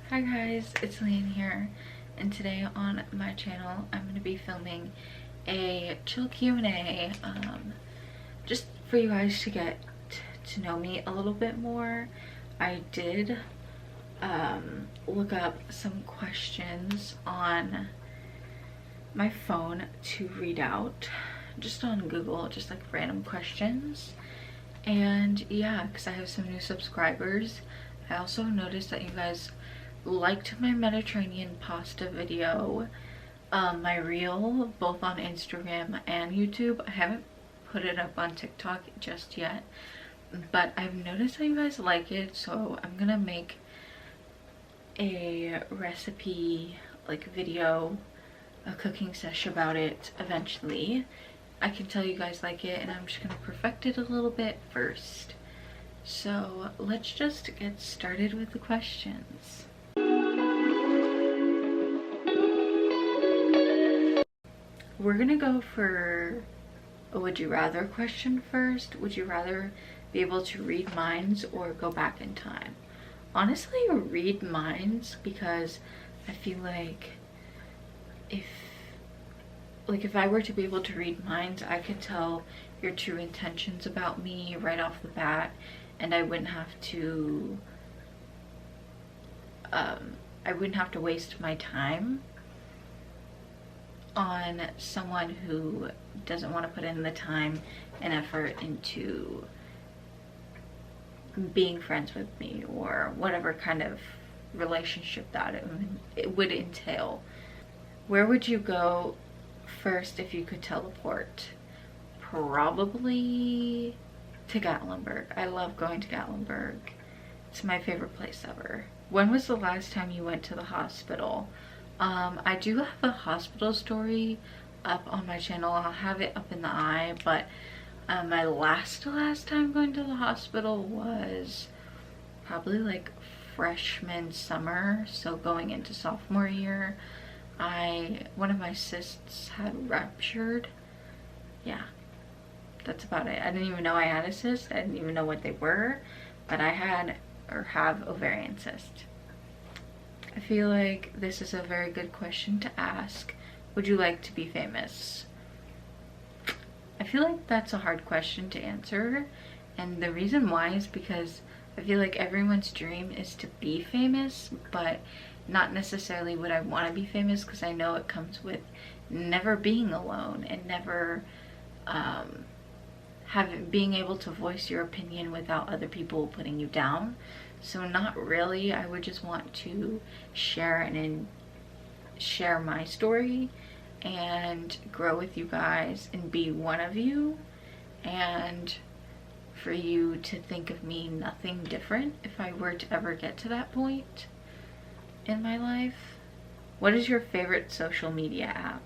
Hi guys, it's Leanne here, and today on my channel I'm going to be filming a chill Q&A just for you guys to get to know me a little bit more. I did look up some questions on my phone to read out just on Google, just like random questions. And yeah, because I have some new subscribers. I also noticed that you guys liked my Mediterranean pasta video, my reel, both on Instagram and YouTube. I haven't put it up on TikTok just yet, but I've noticed that you guys like it, so I'm gonna make a recipe like video, a cooking sesh about it eventually. I can tell you guys like it, and I'm just gonna perfect it a little bit first. So let's just get started with the questions. We're gonna go for a would you rather question first. Would you rather be able to read minds or go back in time? Honestly, read minds, because I feel like if I were to be able to read minds, I could tell your true intentions about me right off the bat, and I wouldn't have to waste my time on someone who doesn't want to put in the time and effort into being friends with me, or whatever kind of relationship that it would entail. Where would you go first if you could teleport? Probably to Gatlinburg. I love going to Gatlinburg. It's my favorite place ever. When was the last time you went to the hospital? I do have a hospital story up on my channel. I'll have it up in the eye, but my last time going to the hospital was probably like freshman summer, so going into sophomore year. One of my cysts had ruptured. Yeah, that's about it. I didn't even know I had a cyst. I didn't even know what they were, but I had or have ovarian cyst. I feel like this is a very good question to ask. Would you like to be famous? I feel like that's a hard question to answer, and the reason why is because I feel like everyone's dream is to be famous, but not necessarily would I want to be famous, because I know it comes with never being alone and never being able to voice your opinion without other people putting you down. So not really. I would just want to share my story and grow with you guys and be one of you, and for you to think of me nothing different if I were to ever get to that point in my life. What is your favorite social media app?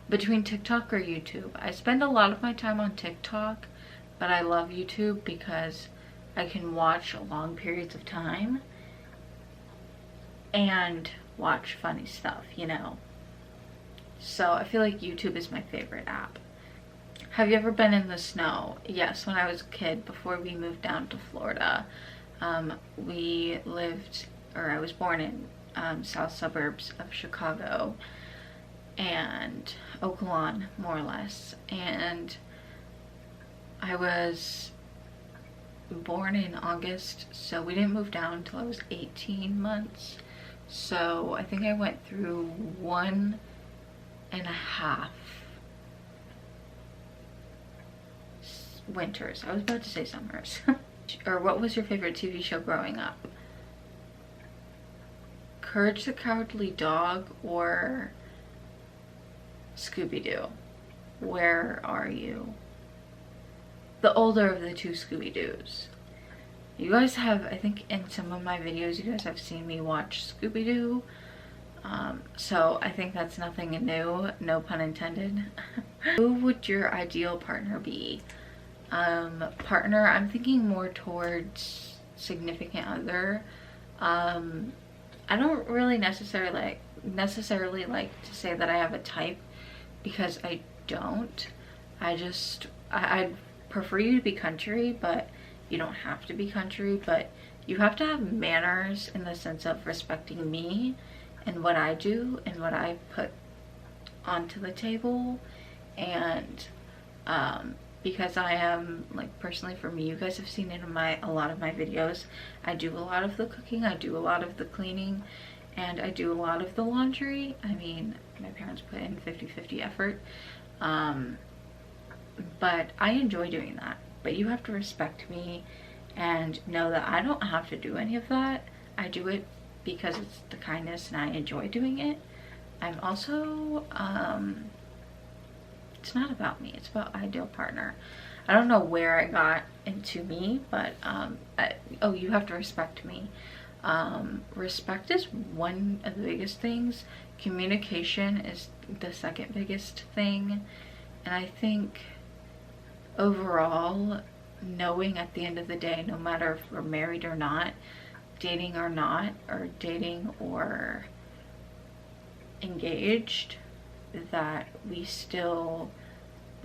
Between TikTok or YouTube? I spend a lot of my time on TikTok, but I love YouTube because I can watch long periods of time and watch funny stuff, you know. So I feel like YouTube is my favorite app. Have you ever been in the snow? Yes, when I was a kid, before we moved down to Florida. I was born in south suburbs of Chicago and Oak Lawn, more or less, and I was born in August, so we didn't move down until I was 18 months. So I think I went through 1.5 winters. I was about to say summers. Or what was your favorite TV show growing up? Courage the Cowardly Dog or Scooby-Doo? Where Are You? The older of the two Scooby-Doos. You guys have, I think in some of my videos, you guys have seen me watch Scooby-Doo. So I think that's nothing new, no pun intended. Who would your ideal partner be? Partner, I'm thinking more towards significant other. I don't really necessarily like to say that I have a type, because I don't. I'd prefer you to be country, but you don't have to be country. But you have to have manners in the sense of respecting me and what I do and what I put onto the table. And because I am, like, personally for me, you guys have seen it in a lot of my videos, I do a lot of the cooking, I do a lot of the cleaning, and I do a lot of the laundry. I mean, my parents put in 50-50 effort, but I enjoy doing that. But you have to respect me and know that I don't have to do any of that. I do it because it's the kindness and I enjoy doing it. I'm also, it's not about me, it's about ideal partner. I don't know where I got into me, but oh, you have to respect me. Respect is one of the biggest things. Communication is the second biggest thing. And I think overall, knowing at the end of the day, no matter if we're married or not, dating or not, or dating or engaged, that we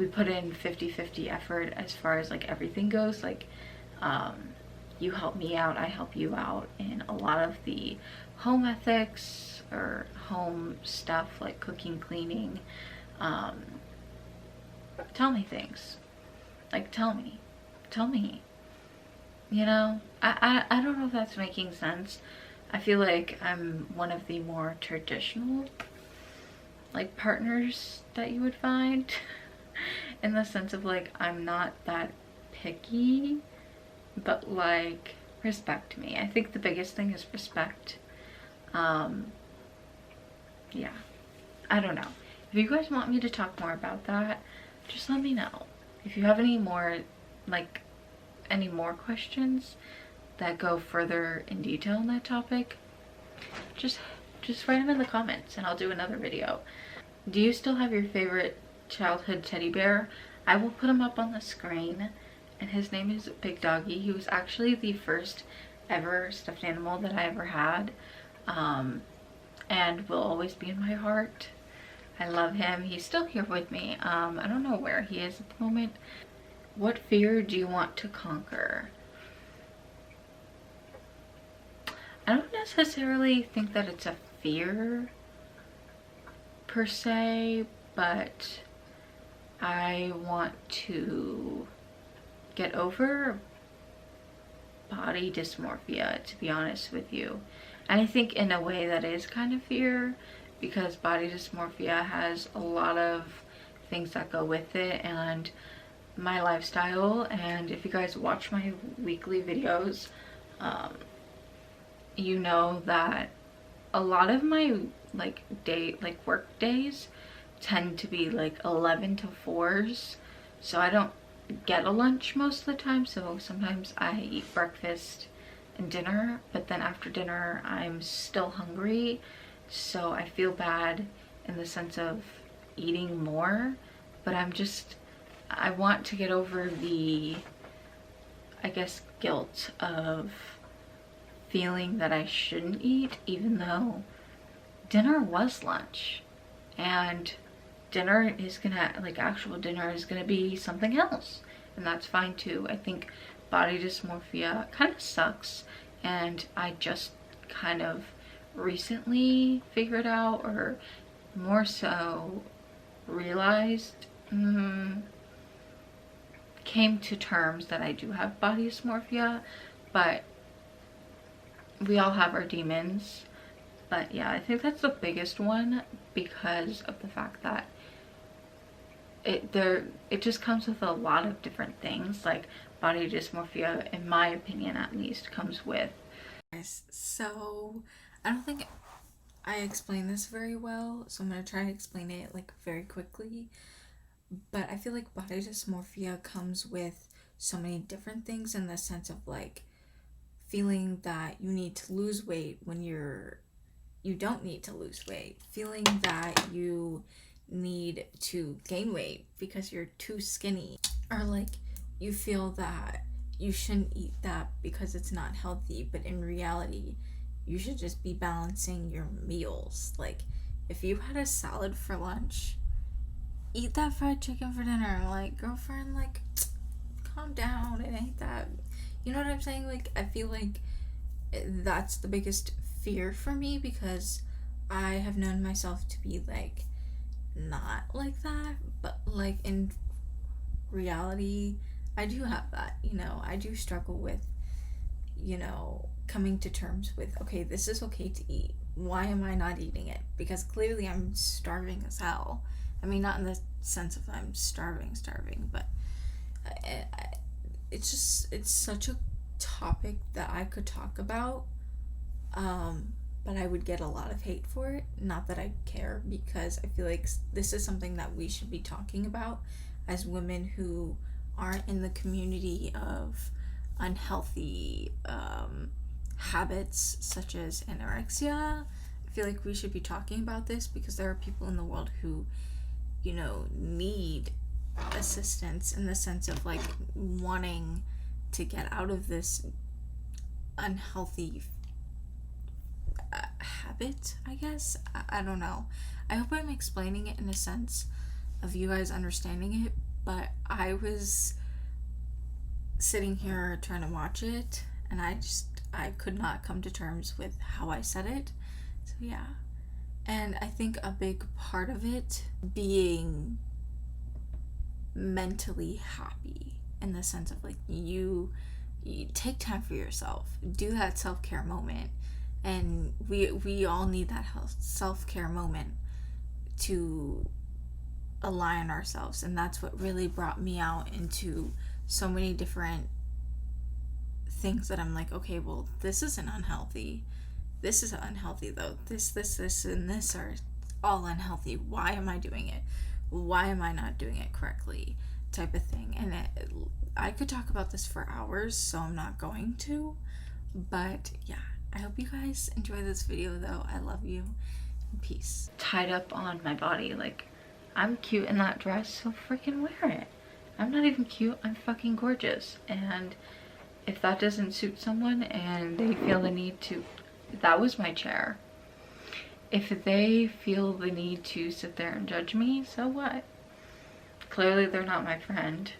put in 50-50 effort as far as like everything goes. Like, you help me out, I help you out in a lot of the home ethics or home stuff like cooking, cleaning. Tell me things. Like, tell me. You know, I don't know if that's making sense. I feel like I'm one of the more traditional, like, partners that you would find in the sense of, like, I'm not that picky, but, like, respect me. I think the biggest thing is respect. Yeah, I don't know. If you guys want me to talk more about that, just let me know. If you have any more, like, any more questions that go further in detail on that topic, just write them in the comments and I'll do another video. Do you still have your favorite childhood teddy bear? I will put him up on the screen, and his name is Big Doggy. He was actually the first ever stuffed animal that I ever had, and will always be in my heart. I love him. He's still here with me. I don't know where he is at the moment. What fear do you want to conquer? I don't necessarily think that it's a fear per se, but I want to get over body dysmorphia, to be honest with you. And I think in a way that is kind of fear, because body dysmorphia has a lot of things that go with it, and my lifestyle. And if you guys watch my weekly videos, you know that a lot of my work days tend to be like 11 to 4s, so I don't get a lunch most of the time. So sometimes I eat breakfast and dinner, but then after dinner I'm still hungry, so I feel bad in the sense of eating more. But I want to get over the, I guess, guilt of feeling that I shouldn't eat, even though dinner was lunch, and dinner is gonna, like, actual dinner is gonna be something else, and that's fine too. I think body dysmorphia kind of sucks, and I just kind of recently figured out, or more so realized, came to terms that I do have body dysmorphia. But we all have our demons. But yeah, I think that's the biggest one, because of the fact that it just comes with a lot of different things. Like, body dysmorphia, in my opinion at least, comes with, so I don't think I explained this very well, so I'm gonna try to explain it like very quickly. But I feel like body dysmorphia comes with so many different things, in the sense of, like, feeling that you need to lose weight when you don't need to lose weight, feeling that you need to gain weight because you're too skinny, or like you feel that you shouldn't eat that because it's not healthy, but in reality you should just be balancing your meals. Like, if you had a salad for lunch, eat that fried chicken for dinner. Like, girlfriend, like, calm down, it ain't that, you know what I'm saying? Like, I feel like that's the biggest fear for me, because I have known myself to be like not like that, but like in reality I do have that. I do struggle with, coming to terms with, okay, this is okay to eat. Why am I not eating it? Because clearly I'm starving as hell. I mean, not in the sense of I'm starving, but it's such a topic that I could talk about, but I would get a lot of hate for it. Not that I care, because I feel like this is something that we should be talking about as women who aren't in the community of unhealthy habits such as anorexia. I feel like we should be talking about this, because there are people in the world who, need assistance in the sense of like wanting to get out of this unhealthy habit, I guess. I don't know. I hope I'm explaining it in a sense of you guys understanding it, but I was sitting here trying to watch it, and I could not come to terms with how I said it. So yeah. And I think a big part of it being mentally happy, in the sense of like you take time for yourself, do that self-care moment, and we all need that self-care moment to align ourselves. And that's what really brought me out into so many different things that I'm like, okay, well, this isn't unhealthy. This is unhealthy though. This, and this are all unhealthy. Why am I doing it? Why am I not doing it correctly? Type of thing. And I could talk about this for hours, so I'm not going to. But yeah, I hope you guys enjoy this video though. I love you. Peace. Tied up on my body. Like, I'm cute in that dress, so freaking wear it. I'm not even cute. I'm fucking gorgeous. And if that doesn't suit someone and they feel the need to... That was my chair. If they feel the need to sit there and judge me, so what? Clearly they're not my friend.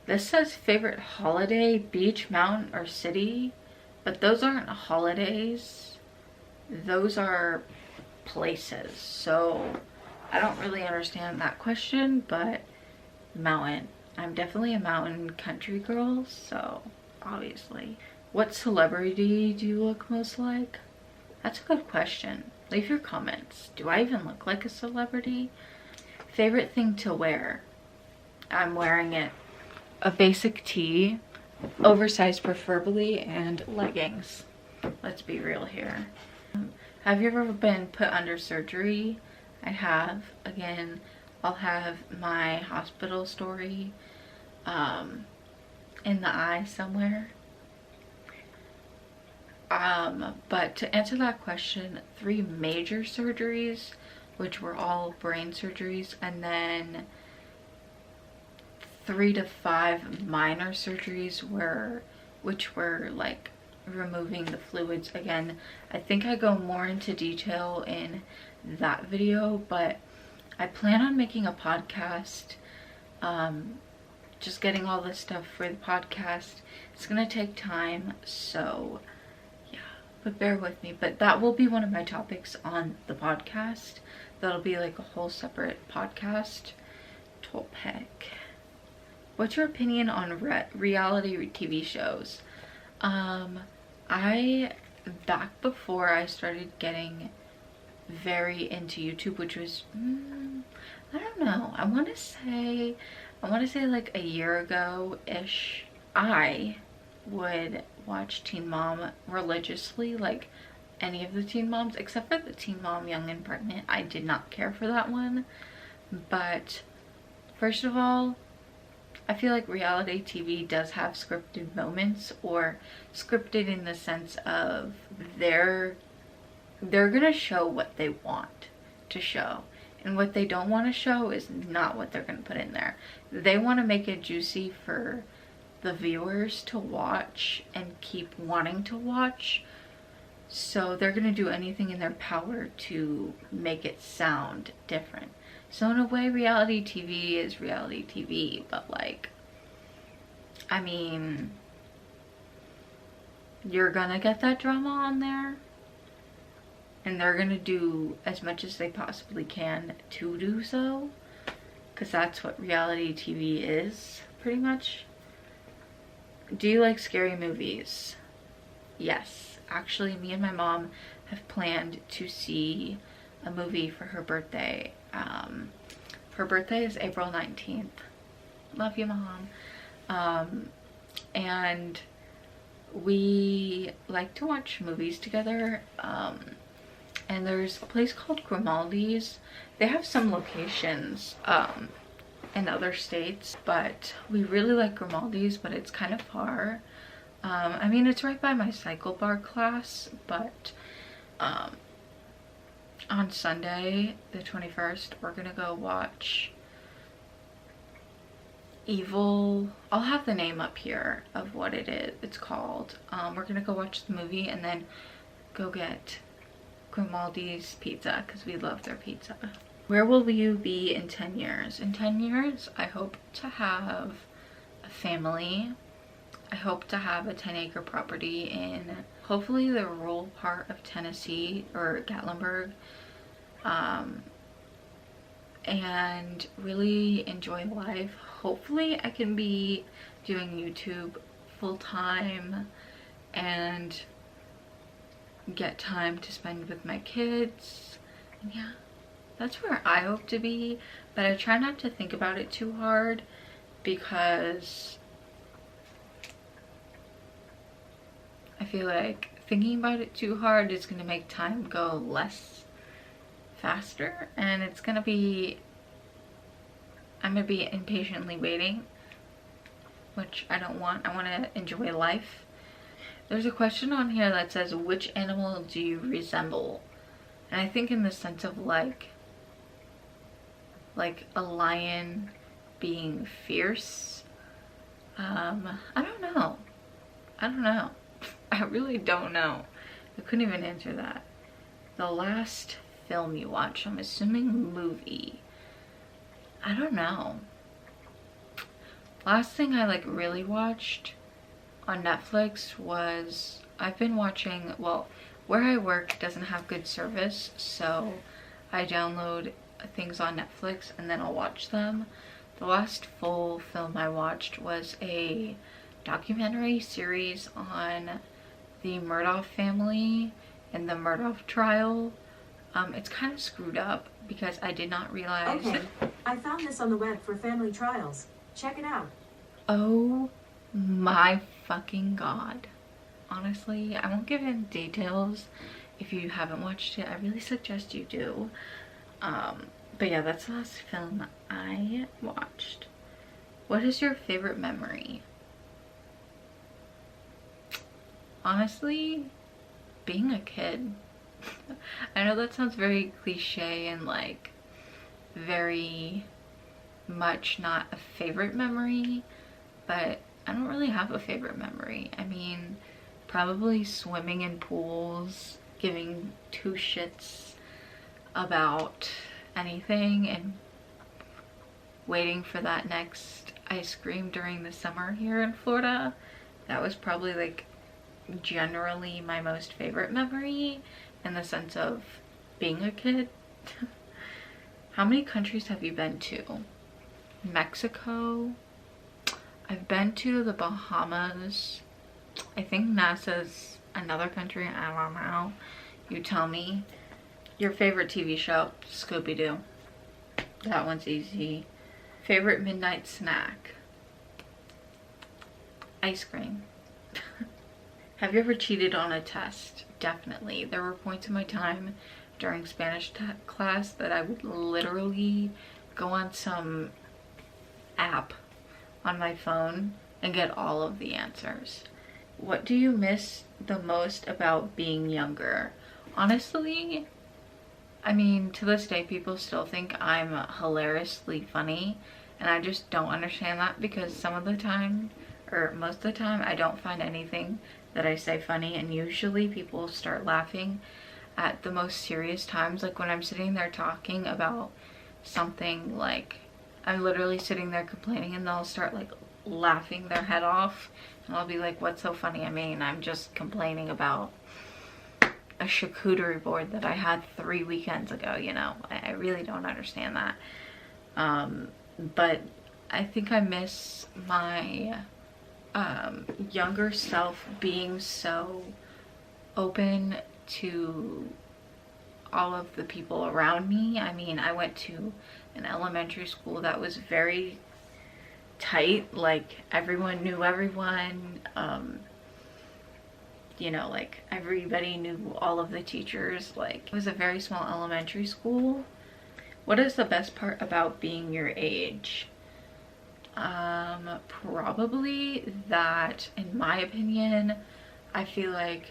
This says favorite holiday, beach, mountain, or city, but those aren't holidays. Those are places. So I don't really understand that question, but mountain. I'm definitely a mountain country girl, so obviously. What celebrity do you look most like? That's a good question. Leave your comments. Do I even look like a celebrity? Favorite thing to wear? I'm wearing it. A basic tee, oversized preferably, and leggings. Let's be real here. Have you ever been put under surgery? I have. Again, I'll have my hospital story in the eye somewhere. But to answer that question, 3 major surgeries, which were all brain surgeries, and then 3 to 5 minor surgeries which were like removing the fluids. Again, I think I go more into detail in that video, but I plan on making a podcast, just getting all this stuff for the podcast. It's gonna take time, so but bear with me. But that will be one of my topics on the podcast. That'll be like a whole separate podcast topic. What's your opinion on reality TV shows? Back before I started getting very into YouTube, which was I don't know, I want to say like a year ago ish, I would watch Teen Mom religiously, like any of the Teen Moms except for the Teen Mom Young and Pregnant. I did not care for that one. But first of all, I feel like reality TV does have scripted moments, or scripted in the sense of they're gonna show what they want to show, and what they don't want to show is not what they're gonna put in there. They want to make it juicy for the viewers to watch and keep wanting to watch, so they're gonna do anything in their power to make it sound different. So in a way, reality TV is reality TV, but like, I mean, you're gonna get that drama on there, and they're gonna do as much as they possibly can to do so, because that's what reality TV is, pretty much. Do you like scary movies? Yes. Actually, me and my mom have planned to see a movie for her birthday. Her birthday is April 19th. Love you, Mom. And we like to watch movies together. And there's a place called Grimaldi's. They have some locations in other states, but we really like Grimaldi's, but it's kind of far. I mean, it's right by my cycle bar class, but on Sunday, the 21st, we're gonna go watch Evil. I'll have the name up here of what it's called. We're gonna go watch the movie and then go get Grimaldi's pizza because we love their pizza. Where will you be in 10 years? In 10 years, I hope to have a family. I hope to have a 10-acre property in hopefully the rural part of Tennessee or Gatlinburg, and really enjoy life. Hopefully I can be doing YouTube full-time and get time to spend with my kids. And yeah, that's where I hope to be, but I try not to think about it too hard because I feel like thinking about it too hard is gonna make time go less faster, and it's gonna be, I'm gonna be impatiently waiting, which I don't want. I want to enjoy life. There's a question on here that says, which animal do you resemble? And I think in the sense of like a lion being fierce. I don't know. I really don't know. I couldn't even answer that. The last film you watched, I'm assuming movie. I don't know. Last thing I like really watched on Netflix was, I've been watching, well, where I work doesn't have good service, so I download things on Netflix and then I'll watch them. The last full film I watched was a documentary series on the Murdaugh family and the Murdaugh trial. It's kind of screwed up because I did not realize. Okay, I found this on the web for family trials. Check it out. Oh my fucking god. Honestly, I won't give in details. If you haven't watched it, I really suggest you do. But yeah, that's the last film I watched. What is your favorite memory? Honestly, being a kid. I know that sounds very cliche and like very much not a favorite memory, but I don't really have a favorite memory. I mean, probably swimming in pools, giving two shits about anything, and waiting for that next ice cream during the summer here in Florida. That was probably like generally my most favorite memory in the sense of being a kid. How many countries have you been to? Mexico. I've been to the Bahamas. I think NASA's another country. I don't know. You tell me. Your favorite TV show? Scooby-Doo. That one's easy. Favorite midnight snack? Ice cream. Have you ever cheated on a test? Definitely. There were points in my time during Spanish class that I would literally go on some app on my phone and get all of the answers. What do you miss the most about being younger? Honestly, I mean, to this day, people still think I'm hilariously funny, and I just don't understand that because some of the time, or most of the time, I don't find anything that I say funny, and usually people start laughing at the most serious times, like when I'm sitting there talking about something, like I'm literally sitting there complaining and they'll start like laughing their head off, and I'll be like, what's so funny? I mean, I'm just complaining about a charcuterie board that I had 3 weekends ago, you know. I really don't understand that. But I think I miss my younger self being so open to all of the people around me. I mean, I went to an elementary school that was very tight, like everyone knew everyone. You know, like everybody knew all of the teachers. Like, it was a very small elementary school. What is the best part about being your age? Probably that, in my opinion, I feel like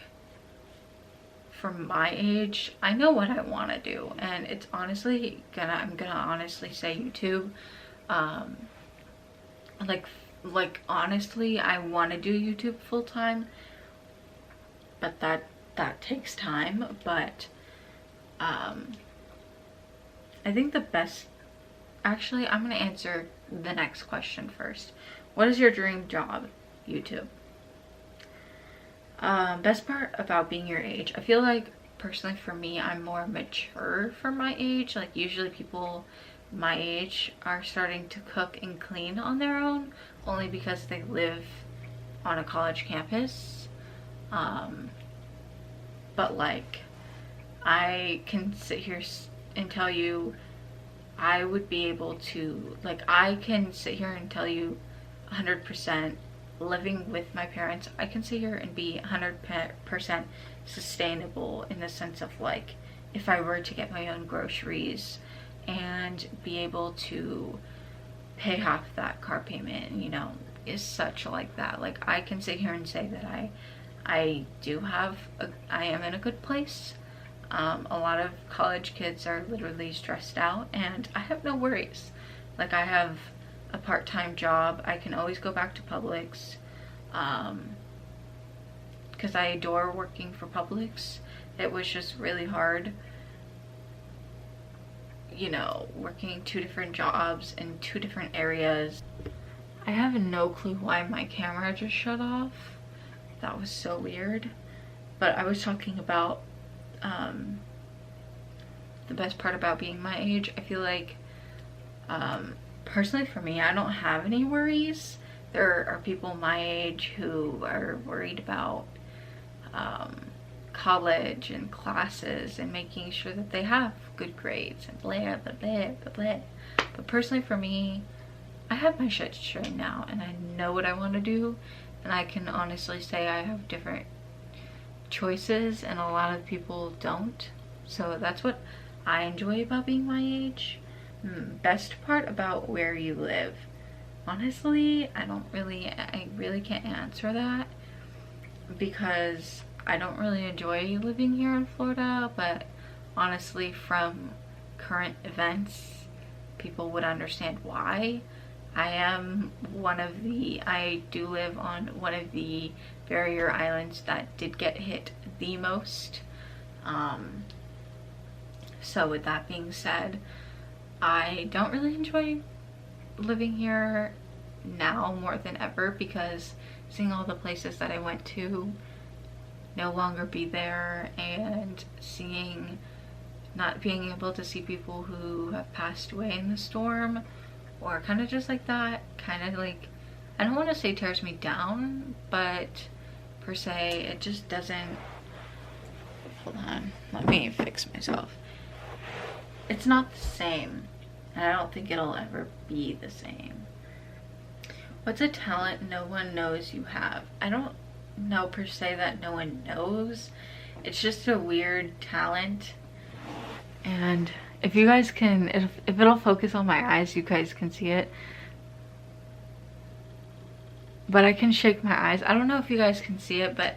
for my age, I know what I want to do, and it's honestly I'm gonna honestly say YouTube. Like honestly, I want to do YouTube full time, but that takes time. But I think the best, actually, I'm gonna answer the next question first. What is your dream job? YouTube. Best part about being your age, I feel like personally for me, I'm more mature for my age. Like, usually people my age are starting to cook and clean on their own, only because they live on a college campus. But like, I can sit here and tell you I would be able to, like, I can sit here and tell you 100% living with my parents, I can sit here and be 100% sustainable, in the sense of, like, if I were to get my own groceries and be able to pay half that car payment, you know, is such like that. Like, I can sit here and say that I am in a good place. A lot of college kids are literally stressed out, and I have no worries. Like, I have a part-time job. I can always go back to Publix, because I adore working for Publix. It was just really hard, you know, working 2 different jobs in 2 different areas. I have no clue why my camera just shut off. That was so weird. But I was talking about the best part about being my age. I feel like personally for me, I don't have any worries. There are people my age who are worried about college and classes and making sure that they have good grades and blah blah blah blah blah. But personally for me, I have my shit straight now, and I know what I want to do, and I can honestly say I have different choices, and a lot of people don't. So that's what I enjoy about being my age. Best part about where you live, honestly, I really can't answer that, because I don't really enjoy living here in Florida. But honestly, from current events, people would understand why. I do live on one of the barrier islands that did get hit the most. So with that being said, I don't really enjoy living here now more than ever, because seeing all the places that I went to no longer be there, and not being able to see people who have passed away in the storm, or kind of just like that, kind of like, I don't want to say tears me down, but per se, it just doesn't, hold on, let me fix myself. It's not the same, and I don't think it'll ever be the same. What's a talent no one knows you have? I don't know per se that no one knows. It's just a weird talent. And if you guys can, if it'll focus on my eyes, you guys can see it. But I can shake my eyes. I don't know if you guys can see it, but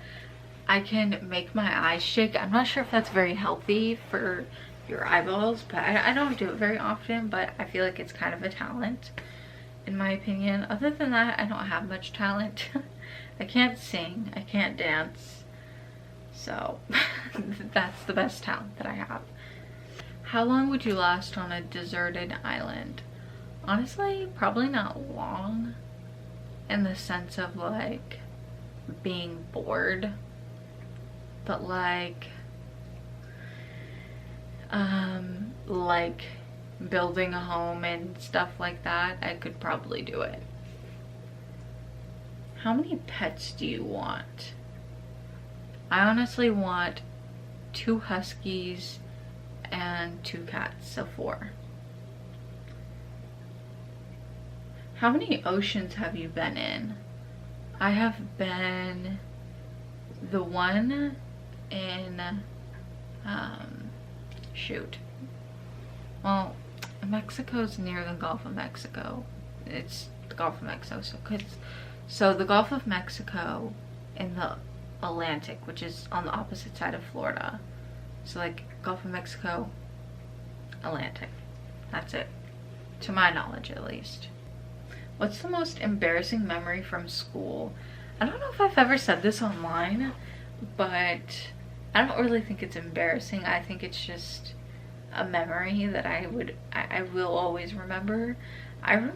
I can make my eyes shake. I'm not sure if that's very healthy for your eyeballs, but I don't do it very often, but I feel like it's kind of a talent, in my opinion. Other than that, I don't have much talent. I can't sing, I can't dance, so that's the best talent that I have. How long would you last on a deserted island? Honestly, probably not long. in the sense of like being bored, but like building a home and stuff like that, I could probably do it. How many pets do you want? I honestly want 2 huskies and 2 cats, so 4. How many oceans have you been in? I have been the one in, well, Mexico's near the Gulf of Mexico. It's the Gulf of Mexico, so the Gulf of Mexico in the Atlantic, which is on the opposite side of Florida. So like Gulf of Mexico, Atlantic. That's it, to my knowledge at least. What's the most embarrassing memory from school? I don't know if I've ever said this online, but I don't really think it's embarrassing. I think it's just a memory that I will always remember. I can't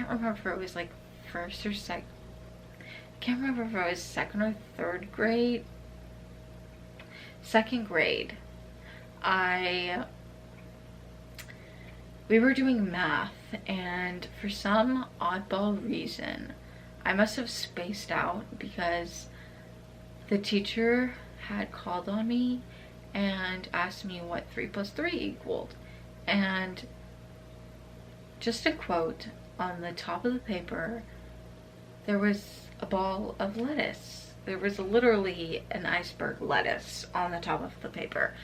remember if it was like first or second. I can't remember if I was 2nd or 3rd grade. 2nd grade. We were doing math, and for some oddball reason, I must have spaced out because the teacher had called on me and asked me what 3 plus 3 equaled. And just a quote, on the top of the paper, there was a ball of lettuce. There was literally an iceberg lettuce on the top of the paper.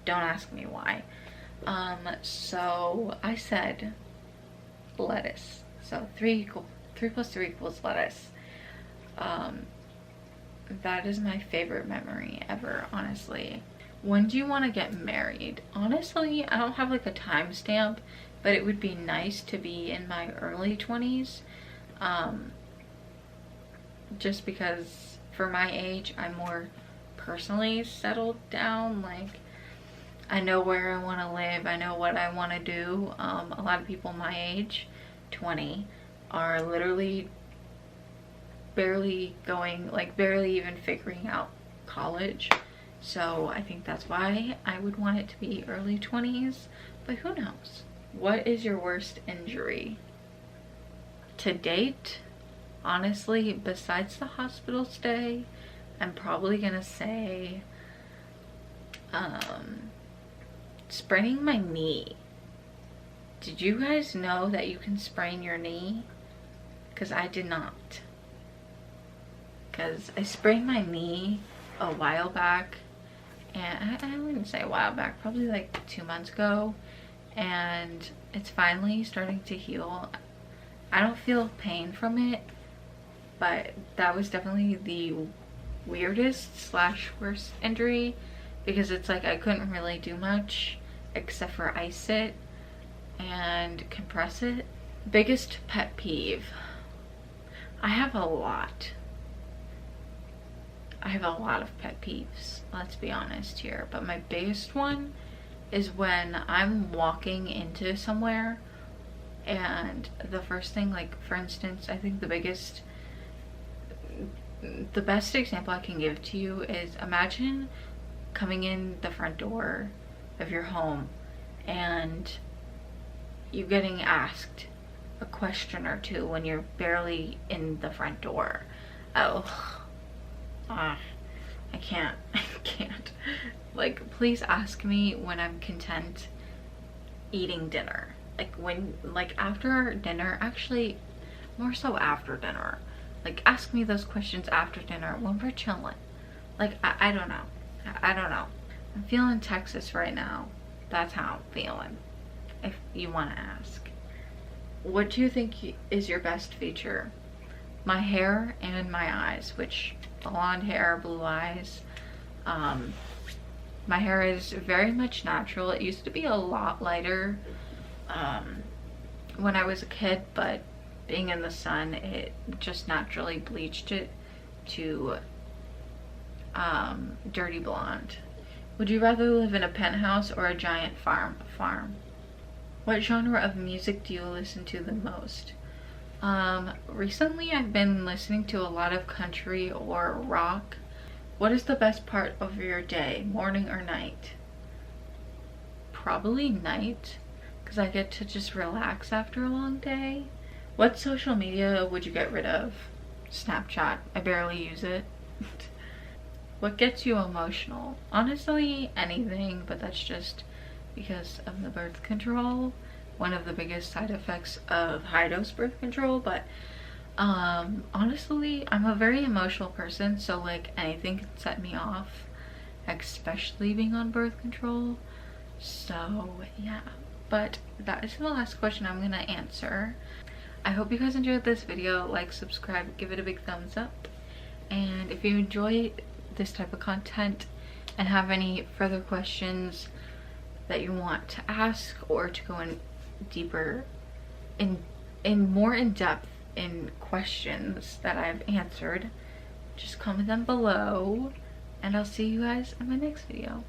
Don't ask me why. So I said lettuce. So 3 plus 3 equals lettuce. That is my favorite memory ever, honestly. When do you want to get married? Honestly, I don't have like a timestamp, but it would be nice to be in my early 20s. Just because for my age, I'm more personally settled down. Like, I know where I want to live. I know what I want to do. A lot of people my age, 20, are literally barely even figuring out college. So I think that's why I would want it to be early 20s, but who knows? What is your worst injury? To date, honestly, besides the hospital stay, I'm probably gonna say spraining my knee. Did you guys know that you can sprain your knee? Because I did not. Because I sprained my knee a while back, and I wouldn't say a while back, probably like 2 months ago, and it's finally starting to heal. I don't feel pain from it, but that was definitely the weirdest / worst injury, because it's like I couldn't really do much except for ice it and compress it. Biggest pet peeve. I have a lot. I have a lot of pet peeves, let's be honest here, but my biggest one is when I'm walking into somewhere and the first thing, like for instance, I think the best example I can give to you is, imagine coming in the front door of your home and you getting asked a question or two when you're barely in the front door. I can't. Like, please ask me when I'm content eating dinner. Like after dinner, actually more so after dinner. Like, ask me those questions after dinner when we're chilling. Like, I don't know. I don't know. I'm feeling Texas right now. That's how I'm feeling, if you want to ask. What do you think is your best feature? My hair and my eyes, which blonde hair, blue eyes. My hair is very much natural. It used to be a lot lighter when I was a kid, but being in the sun, it just naturally bleached it to dirty blonde. Would you rather live in a penthouse or a giant farm? What genre of music do you listen to the most? Recently I've been listening to a lot of country or rock. What is the best part of your day, morning or night? Probably night, because I get to just relax after a long day. What social media would you get rid of? Snapchat. I barely use it. What gets you emotional? Honestly, anything, but that's just because of the birth control. One of the biggest side effects of high dose birth control, but honestly, I'm a very emotional person, so like anything can set me off, especially being on birth control. So yeah, but that is the last question I'm gonna answer. I hope you guys enjoyed this video. Like, subscribe, give it a big thumbs up, and if you enjoy this type of content and have any further questions that you want to ask or to go in deeper in more in depth in questions that I've answered, just comment them below, and I'll see you guys in my next video.